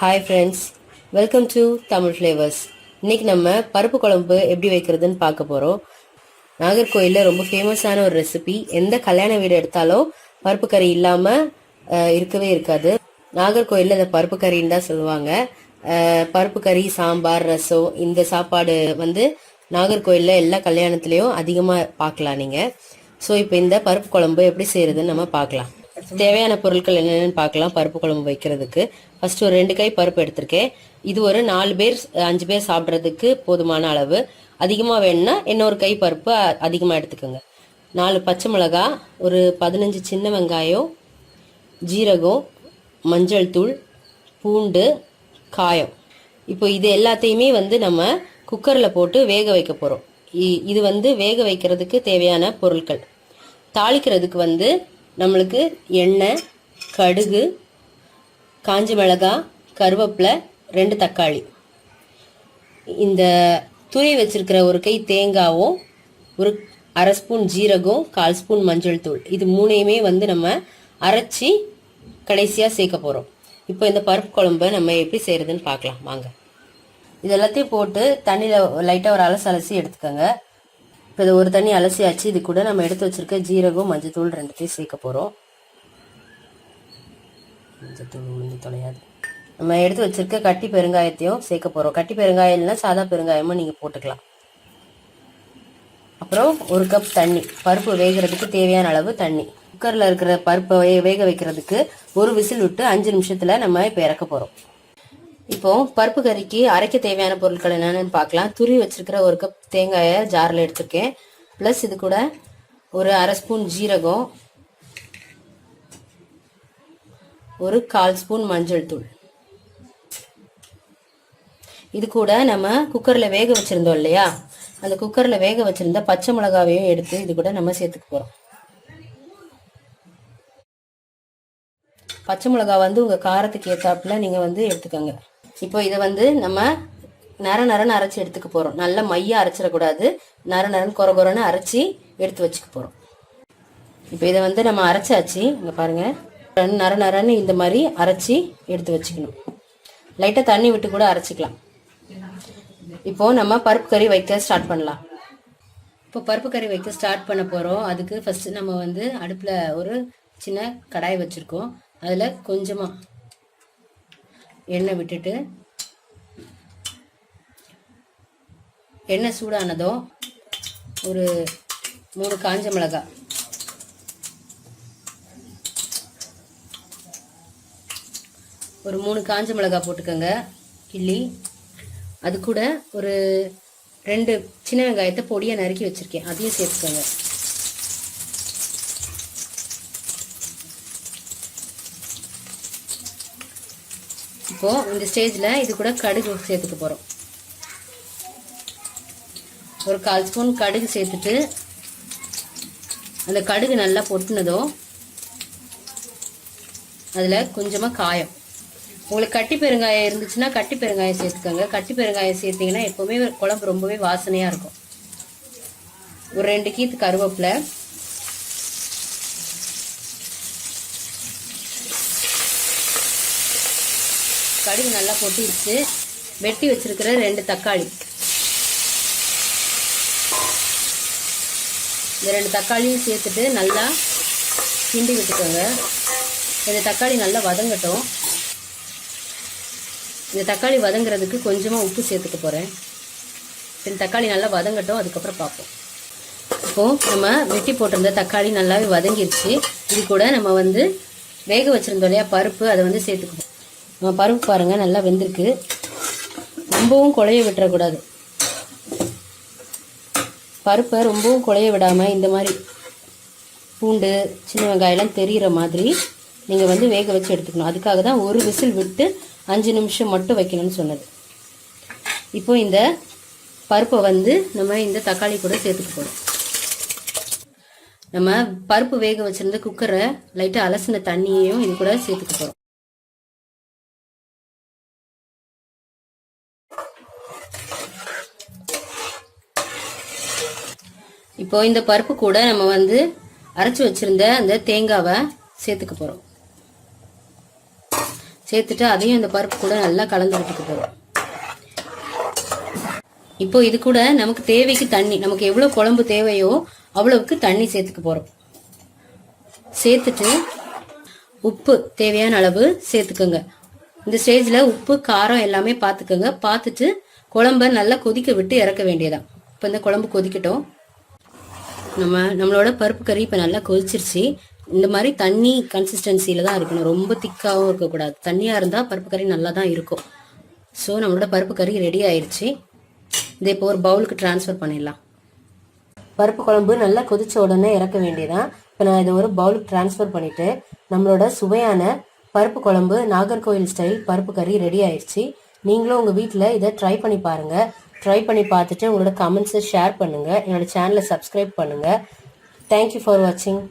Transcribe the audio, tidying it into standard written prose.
Hi friends, welcome to Tamil flavours. இன்னைக்கு நம்ம பருப்பு குழம்பு எப்படி வைக்கிறதுன்னு பார்க்க போகிறோம். நாகர்கோயிலில் ரொம்ப ஃபேமஸான ஒரு ரெசிபி. எந்த கல்யாண வீடு எடுத்தாலும் பருப்பு கறி இல்லாமல் இருக்கவே இருக்காது. நாகர்கோயிலில் இந்த பருப்பு கறின்னு தான் சொல்லுவாங்க. பருப்பு கறி, சாம்பார், ரசம், இந்த சாப்பாடு வந்து நாகர்கோயிலில் எல்லா கல்யாணத்துலேயும் அதிகமாக பார்க்கலாம் நீங்கள். ஸோ இப்போ இந்த பருப்பு குழம்பு எப்படி செய்யறதுன்னு நம்ம பார்க்கலாம். தேவையான பொருட்கள் என்னென்னு பார்க்கலாம். பருப்பு குழம்பு வைக்கிறதுக்கு ஃபர்ஸ்ட் ஒரு 2 கை பருப்பு எடுத்திருக்கேன். இது ஒரு 4 பேர் 5 பேர் சாப்பிட்றதுக்கு போதுமான அளவு. அதிகமாக வேணும்னா இன்னொரு கை பருப்பு அதிகமாக எடுத்துக்கோங்க. 4 பச்சை மிளகா, ஒரு 15 சின்ன வெங்காயம், ஜீரகம், மஞ்சள் தூள், பூண்டு, காயம். இப்போ இது எல்லாத்தையுமே வந்து நம்ம குக்கரில் போட்டு வேக வைக்க போகிறோம். இது வந்து வேக வைக்கிறதுக்கு தேவையான பொருட்கள். தாளிக்கிறதுக்கு வந்து நம்மளுக்கு எண்ணெய், கடுகு, காஞ்ச மிளகாய், கருவேப்பிலை, 2 தக்காளி, இந்த துணி வச்சிருக்கிற ஒரு கை தேங்காவும், ஒரு அரை ஸ்பூன் ஜீரகம், 1/4 ஸ்பூன் மஞ்சள் தூள், இது 3ஐயுமே வந்து நம்ம அரைச்சி கடைசியாக சேர்க்க போகிறோம். இப்போ இந்த பருப்பு குழம்பை நம்ம எப்படி செய்யறதுன்னு பார்க்கலாம் வாங்க. இது எல்லாத்தையும் போட்டு தண்ணியில் லைட்டாக ஒரு அலசி எடுத்துக்கோங்க. இப்போ இது ஒரு தண்ணி அலசியாச்சு. இது கூட நம்ம எடுத்து வச்சிருக்க ஜீரகம், மஞ்சள் தூள் 2த்தையும் சேர்க்க போகிறோம். மஞ்சள் தூள் உளுந்து தொலையாது. நம்ம எடுத்து வச்சிருக்க கட்டி பெருங்காயத்தையும் சேர்க்க போகிறோம். கட்டி பெருங்காயம் இல்லைன்னா சாதா பெருங்காயமும் நீங்கள் போட்டுக்கலாம். அப்புறம் 1 கப் தண்ணி, பருப்பு வேகிறதுக்கு தேவையான அளவு தண்ணி. குக்கரில் இருக்கிற பருப்பை வேக வைக்கிறதுக்கு ஒரு விசில் விட்டு 5 நிமிஷத்தில் நம்ம இப்போ இறக்க போகிறோம். இப்போ பருப்பு கறிக்கு அரைக்க தேவையான பொருட்கள் என்னென்னு பார்க்கலாம். துருவி வச்சிருக்கிற 1 கப் தேங்காயை ஜாரில் எடுத்துருக்கேன். ப்ளஸ் இது கூட ஒரு அரை ஸ்பூன் ஜீரகம், ஒரு 1/4 ஸ்பூன் மஞ்சள் தூள். இது கூட நம்ம குக்கரில் வேக வச்சுருந்தோம் இல்லையா, அந்த குக்கரில் வேக வச்சுருந்த பச்சை மிளகாவையும் எடுத்து இது கூட நம்ம சேர்த்துக்க போகிறோம். பச்சை மிளகா வந்து உங்கள் காரத்துக்கு ஏற்றாப்புல நீங்கள் வந்து எடுத்துக்கோங்க. இப்போ இதை வந்து நம்ம நரன்னு அரைச்சி எடுத்துக்க போகிறோம். நல்லா மையாக அரைச்சிடக்கூடாது, நரன்னு கொரன்னு அரைச்சி எடுத்து வச்சுக்க போகிறோம். இப்போ இதை வந்து நம்ம அரைச்சாச்சு. இங்கே பாருங்கள், நரன்னு இந்த மாதிரி அரைச்சி எடுத்து வச்சுக்கணும். லைட்டாக தண்ணி விட்டு கூட அரைச்சிக்கலாம். இப்போது நம்ம பருப்பு கறி வைக்க ஸ்டார்ட் பண்ணலாம். இப்போ பருப்பு கறி வைக்க ஸ்டார்ட் பண்ண போகிறோம். அதுக்கு ஃபஸ்ட்டு நம்ம வந்து அடுப்பில் ஒரு சின்ன கடாய் வச்சுருக்கோம். அதில் கொஞ்சமாக எண்ணெய் விட்டுட்டு, எண்ணெய் சூடானதும் ஒரு 3 காஞ்ச மிளகாய், போட்டுக்கோங்க கிள்ளி. அது கூட ஒரு 2 சின்ன வெங்காயத்தை பொடியாக நறுக்கி வச்சுருக்கேன், அதையும் சேர்த்துக்கோங்க. இப்போ இந்த ஸ்டேஜில் இது கூட கடுகு சேர்த்துக்க போகிறோம். ஒரு 1/4 ஸ்பூன் கடுகு சேர்த்துட்டு, அந்த கடுகு நல்லா பொட்டுனதும் அதில் கொஞ்சமாக காயம். உங்களுக்கு கட்டி பெருங்காயம் இருந்துச்சுன்னா கட்டி பெருங்காயம் சேர்த்துக்கோங்க. கட்டி பெருங்காயம் சேர்த்திங்கன்னா எப்போவுமே குழம்பு ரொம்பவே வாசனையாக இருக்கும். ஒரு 2 கீத்து கருவேப்பிலை, கடுகு நல்லா பொட்டிடுச்சு. வெட்டி வச்சிருக்கிற 2 தக்காளி, இந்த 2 தக்காளியும் சேர்த்துட்டு நல்லா கிண்டி விட்டுக்கோங்க. இந்த தக்காளி நல்லா வதங்கட்டும். இந்த தக்காளி வதங்குறதுக்கு கொஞ்சமாக உப்பு சேர்த்துக்க போகிறேன். இந்த தக்காளி நல்லா வதங்கட்டும், அதுக்கப்புறம் பார்ப்போம். இப்போது நம்ம வெட்டி போட்டிருந்த தக்காளி நல்லாவே வதங்கிருச்சு. இது கூட நம்ம வந்து வேக வச்சுருந்தோம் இல்லையா பருப்பு, அதை வந்து சேர்த்துக்குவோம். நம்ம பருப்பு பாருங்கள் நல்லா வெந்திருக்கு. ரொம்பவும் குழைய விட்டுறக்கூடாது. பருப்பை ரொம்பவும் குழைய விடாமல் இந்த மாதிரி பூண்டு, சின்ன வெங்காயம்லாம் தெரிகிற மாதிரி நீங்கள் வந்து வேக வச்சு எடுத்துக்கணும். அதுக்காக தான் ஒரு விசில் விட்டு 5 நிமிஷம் மட்டும் வைக்கணும்னு சொன்னது. இப்போ இந்த பருப்பை வந்து நம்ம இந்த தக்காளி கூட சேர்த்துக்க போகிறோம். நம்ம பருப்பு வேக வச்சுருந்த குக்கரை லைட்டாக அலசின தண்ணியையும் இது கூட சேர்த்துக்க போகிறோம். இப்போ இந்த பருப்பு கூட நம்ம வந்து அரைச்சி வச்சிருந்த அந்த தேங்காவை சேர்த்துக்க போகிறோம். சேர்த்துட்டு அதையும் இந்த பருப்பு கூட நல்லா கலந்து விட்டுக்க போறோம். இப்போ இது கூட நமக்கு தேவைக்கு தண்ணி, நமக்கு எவ்வளவு குழம்பு தேவையோ அவ்வளவுக்கு தண்ணி சேர்த்துக்க போறோம். சேர்த்துட்டு உப்பு தேவையான அளவு சேர்த்துக்கோங்க. இந்த ஸ்டேஜ்ல உப்பு காரம் எல்லாமே பார்த்துக்கோங்க. பார்த்துட்டு குழம்ப நல்லா கொதிக்க விட்டு இறக்க வேண்டியதான். இப்போ இந்த குழம்பு கொதிக்கட்டும். நம்மளோட பருப்பு கறி இப்போ நல்லா கொதிச்சிருச்சு. இந்த மாதிரி தண்ணி கன்சிஸ்டன்சியில தான் இருக்கணும், ரொம்ப திக்காவும் இருக்கக்கூடாது. தண்ணியா இருந்தா பருப்பு கறி நல்லா தான் இருக்கும். ஸோ நம்மளோட பருப்பு கறி ரெடி ஆயிடுச்சு. இதை இப்போ ஒரு பவுலுக்கு டிரான்ஸ்ஃபர் பண்ணிடலாம். பருப்பு குழம்பு நல்லா கொதிச்ச உடனே இறக்க வேண்டியதான். இப்போ நான் இதை ஒரு பவுலுக்கு டிரான்ஸ்ஃபர் பண்ணிட்டு நம்மளோட சுவையான பருப்பு குழம்பு நாகர்கோவில் ஸ்டைல் பருப்பு கறி ரெடி ஆயிடுச்சு. நீங்களும் உங்க வீட்டில் இதை ட்ரை பண்ணி பாருங்க. ட்ரை பண்ணி பார்த்துட்டு உங்களோட கமெண்ட்ஸை ஷேர் பண்ணுங்க. என்னோட சேனலை சப்ஸ்கிரைப் பண்ணுங்க. தேங்க்யூ ஃபார் வாட்சிங்.